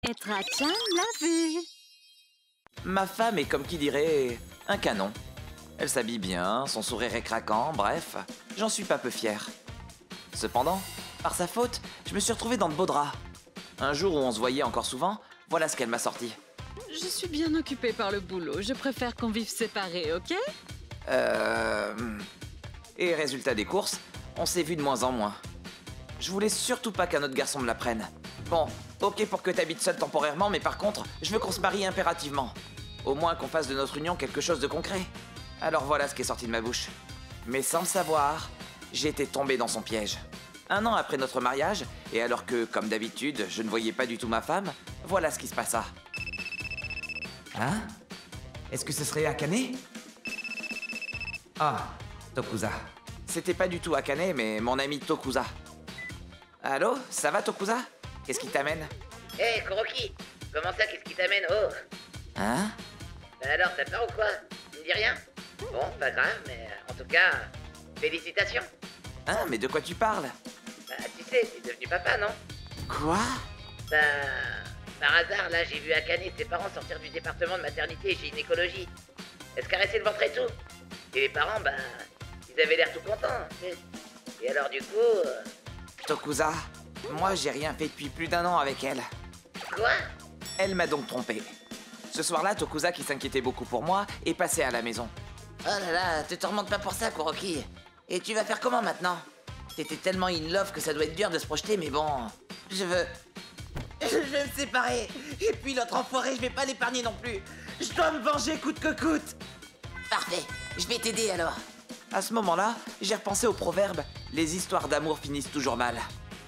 Petra-chan l'a vu. Ma femme est comme qui dirait un canon. Elle s'habille bien, son sourire est craquant, bref, j'en suis pas peu fier. Cependant, par sa faute, je me suis retrouvé dans de beaux draps. Un jour où on se voyait encore souvent, voilà ce qu'elle m'a sorti. Je suis bien occupée par le boulot. Je préfère qu'on vive séparés, ok? Et résultat des courses, on s'est vu de moins en moins. Je voulais surtout pas qu'un autre garçon me la prenne. Bon, ok pour que t'habites seul temporairement, mais par contre, je veux qu'on se marie impérativement. Au moins qu'on fasse de notre union quelque chose de concret. Alors voilà ce qui est sorti de ma bouche. Mais sans le savoir, j'ai été tombé dans son piège. 1 an après notre mariage, et alors que, comme d'habitude, je ne voyais pas du tout ma femme, voilà ce qui se passa. Hein? Est-ce que ce serait Akane? Ah, Tokusa. C'était pas du tout Akane, mais mon ami Tokusa. Allô? Ça va, Tokusa? Qu'est-ce qui t'amène? Hé, Kuroki, comment ça, qu'est-ce qui t'amène? Oh! Hein? Bah alors, t'as peur ou quoi? Tu me dis rien? Bon, pas grave, mais en tout cas, félicitations! Hein? Mais de quoi tu parles? Bah, tu sais, t'es devenu papa, non? Quoi? Bah, par hasard, là, j'ai vu Akane et ses parents sortir du département de maternité et gynécologie. Elle se caressait le ventre et tout. Et les parents, bah, ils avaient l'air tout contents, tu sais. Et alors, du coup... Tokusa, moi j'ai rien fait depuis plus d'1 an avec elle. Quoi? Elle m'a donc trompé. Ce soir-là, Tokusa, qui s'inquiétait beaucoup pour moi, est passé à la maison. Oh là là, te tourmente pas pour ça, Kuroki. Et tu vas faire comment maintenant? T'étais tellement in love que ça doit être dur de se projeter, mais bon... Je vais me séparer. Et puis l'autre enfoiré, je vais pas l'épargner non plus. Je dois me venger coûte que coûte. Parfait, je vais t'aider alors. À ce moment-là, j'ai repensé au proverbe « Les histoires d'amour finissent toujours mal ».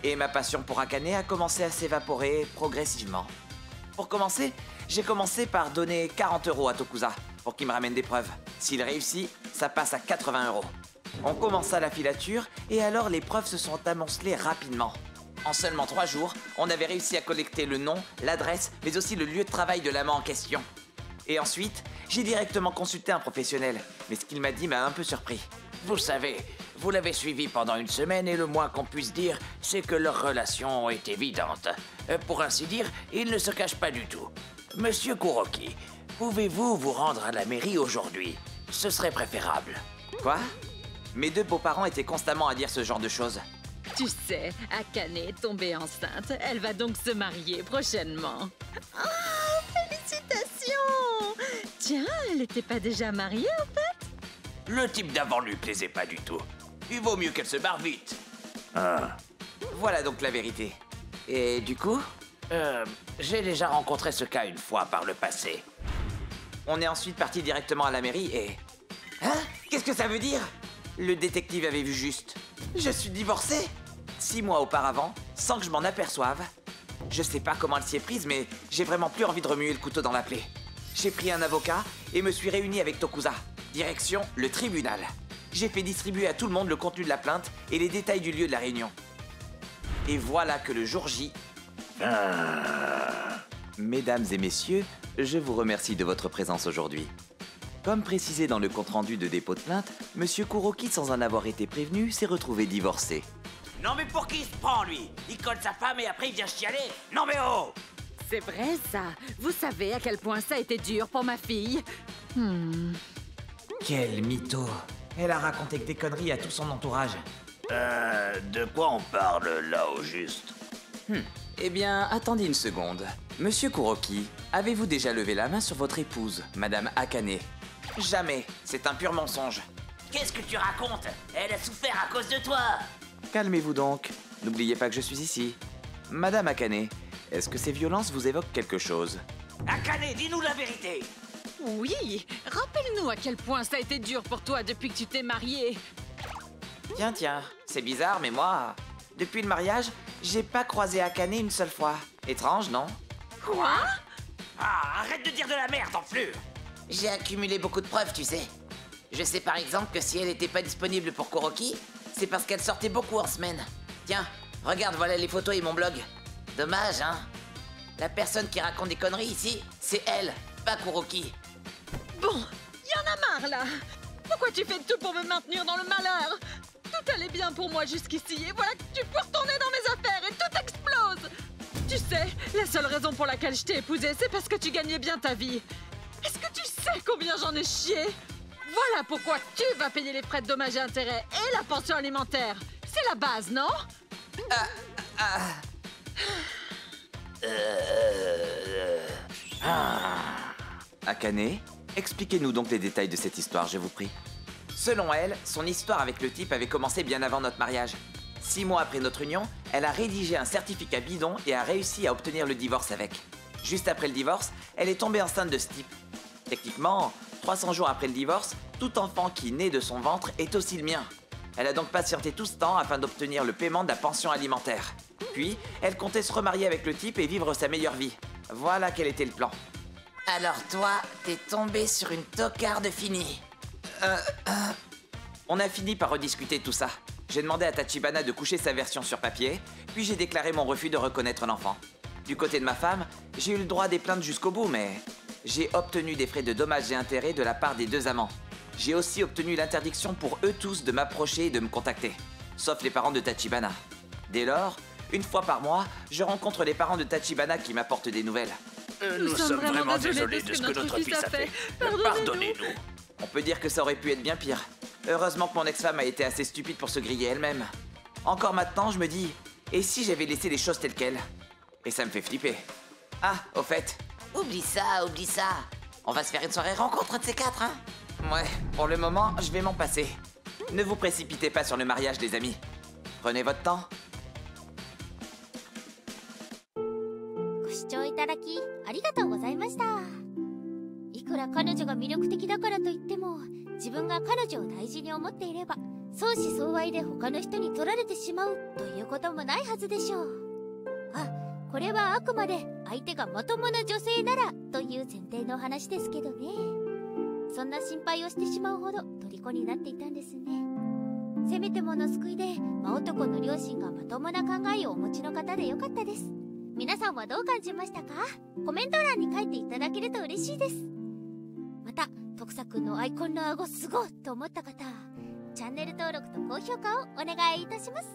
Et ma passion pour Akane a commencé à s'évaporer progressivement. Pour commencer, j'ai commencé par donner 40 € à Tokusa pour qu'il me ramène des preuves. S'il réussit, ça passe à 80 €. On commença la filature et alors les preuves se sont amoncelées rapidement. En seulement 3 jours, on avait réussi à collecter le nom, l'adresse, mais aussi le lieu de travail de l'amant en question. Et ensuite, j'ai directement consulté un professionnel, mais ce qu'il m'a dit m'a un peu surpris. Vous savez, vous l'avez suivi pendant 1 semaine et le moins qu'on puisse dire, c'est que leur relation est évidente. Pour ainsi dire, ils ne se cachent pas du tout. Monsieur Kuroki, pouvez-vous vous rendre à la mairie aujourd'hui? Ce serait préférable. Quoi? Mes 2 beaux-parents étaient constamment à dire ce genre de choses. Tu sais, Akane est tombée enceinte. Elle va donc se marier prochainement. Oh, félicitations! Tiens, elle n'était pas déjà mariée, en fait? Le type d'avant lui plaisait pas du tout. Il vaut mieux qu'elle se barre vite. Voilà donc la vérité. Et du coup, J'ai déjà rencontré ce cas 1 fois par le passé. on est ensuite parti directement à la mairie et... Hein? Qu'est-ce que ça veut dire? Le détective avait vu juste. Je suis divorcé 6 mois auparavant, sans que je m'en aperçoive. Je sais pas comment elle s'y est prise, mais j'ai vraiment plus envie de remuer le couteau dans la plaie. J'ai pris un avocat et me suis réuni avec Tokusa. Direction, le tribunal. J'ai fait distribuer à tout le monde le contenu de la plainte et les détails du lieu de la réunion. Et voilà que le jour J... Mesdames et messieurs, je vous remercie de votre présence aujourd'hui. Comme précisé dans le compte-rendu de dépôt de plainte, Monsieur Kuroki, sans en avoir été prévenu, s'est retrouvé divorcé. Non mais pour qui il se prend, lui? Il colle sa femme et après il vient chialer? Non mais oh! C'est vrai, ça. Vous savez à quel point ça a été dur pour ma fille? Quel mytho! Elle a raconté que des conneries à tout son entourage. De quoi on parle là au juste? Eh bien, attendez une seconde. Monsieur Kuroki, avez-vous déjà levé la main sur votre épouse, Madame Akane? Jamais. C'est un pur mensonge. Qu'est-ce que tu racontes? Elle a souffert à cause de toi! Calmez-vous donc. N'oubliez pas que je suis ici. Madame Akane, est-ce que ces violences vous évoquent quelque chose? Akane, dis-nous la vérité! Oui! Rappelle-nous à quel point ça a été dur pour toi depuis que tu t'es mariée. Tiens, c'est bizarre, mais moi, depuis le mariage, j'ai pas croisé Akane une seule fois. Étrange, non? Quoi? Ah, arrête de dire de la merde, enflure! J'ai accumulé beaucoup de preuves, tu sais. Je sais par exemple que si elle n'était pas disponible pour Kuroki, c'est parce qu'elle sortait beaucoup en semaine. Tiens, regarde, voilà les photos et mon blog. Dommage, hein? La personne qui raconte des conneries ici, c'est elle, pas Kuroki. Bon, y en a marre, là! Pourquoi tu fais tout pour me maintenir dans le malheur? Tout allait bien pour moi jusqu'ici, et voilà que tu peux retourner dans mes affaires et tout explose! Tu sais, la seule raison pour laquelle je t'ai épousée, c'est parce que tu gagnais bien ta vie. Est-ce que tu sais combien j'en ai chié? Voilà pourquoi tu vas payer les frais de dommages et intérêts et la pension alimentaire. C'est la base, non? Akane, expliquez-nous donc les détails de cette histoire, je vous prie. Selon elle, son histoire avec le type avait commencé bien avant notre mariage. 6 mois après notre union, elle a rédigé un certificat bidon et a réussi à obtenir le divorce avec. Juste après le divorce, elle est tombée enceinte de ce type. Techniquement, 300 jours après le divorce, tout enfant qui naît de son ventre est aussi le mien. Elle a donc patienté tout ce temps afin d'obtenir le paiement de la pension alimentaire. Puis, elle comptait se remarier avec le type et vivre sa meilleure vie. Voilà quel était le plan. Alors toi, t'es tombé sur une tocarde finie. On a fini par rediscuter tout ça. J'ai demandé à Tachibana de coucher sa version sur papier, puis j'ai déclaré mon refus de reconnaître l'enfant. Du côté de ma femme, j'ai eu le droit des plaintes jusqu'au bout, mais j'ai obtenu des frais de dommages et intérêts de la part des 2 amants. J'ai aussi obtenu l'interdiction pour eux tous de m'approcher et de me contacter, sauf les parents de Tachibana. Dès lors, une fois par mois, je rencontre les parents de Tachibana qui m'apportent des nouvelles. Nous sommes vraiment désolés de ce que notre fils a fait. Pardonnez-nous. On peut dire que ça aurait pu être bien pire. Heureusement que mon ex-femme a été assez stupide pour se griller elle-même. Encore maintenant, je me dis, et si j'avais laissé les choses telles quelles? Et ça me fait flipper. Ah, au fait. Oublie ça, oublie ça. On va se faire une soirée rencontre de ces 4, hein? Ouais, pour le moment, je vais m'en passer. Ne vous précipitez pas sur le mariage, les amis. Prenez votre temps. ご視聴いただきありがとうございました。いくら彼女が魅力的だからといっても、自分が彼女を大事に思っていれば相思相愛で他の人に取られてしまうということもないはずでしょう。あ、これはあくまで相手がまともな女性ならという前提の話ですけどね。そんな心配をしてしまうほど虜になっていたんですね。せめてもの救いで真男の両親がまともな考えをお持ちの方でよかったです。皆さんはどう感じましたか？コメント欄に書いていただけると嬉しいです。また徳佐くんのアイコンの顎すごいと思った方、チャンネル登録と高評価をお願いいたします。